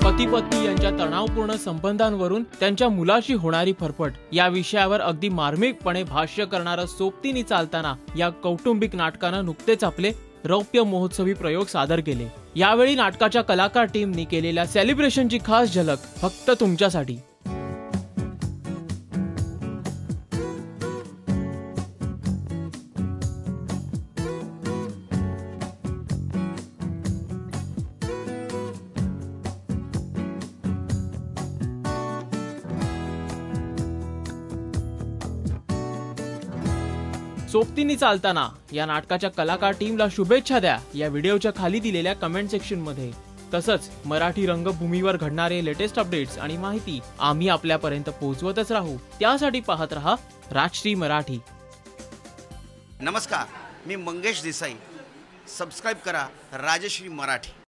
पती पत्नी यांच्या तणावपूर्ण संबंधांवरून त्यांच्या मुलाशी होणारी फरफट या विषयावर अगदी मार्मिकपणे भाष्य करणारं सोबतीने चालताना या कौटुंबिक नाटकानं नुकतेच आपले रौप्य महोत्सवी प्रयोग सादर केले। यावेळी नाटकाच्या कलाकार टीमनी केलेल्या सेलिब्रेशनची खास झलक फक्त तुमच्यासाठी। सोबतीने चालताना या नाटकाच्या कलाकार टीमला शुभेच्छा द्या या व्हिडिओच्या खाली दिलेल्या कमेंट सेक्शन मध्ये। तसंच मराठी रंगभूमीवर घडणारे लेटेस्ट अपडेट्स आणि माहिती आम्ही आपल्यापर्यंत पोहोचवतच राहू। त्यासाठी पाहत रहा राजश्री मराठी। नमस्कार, मी मंगेश देसाई। सबस्क्राइब करा राजश्री मराठी।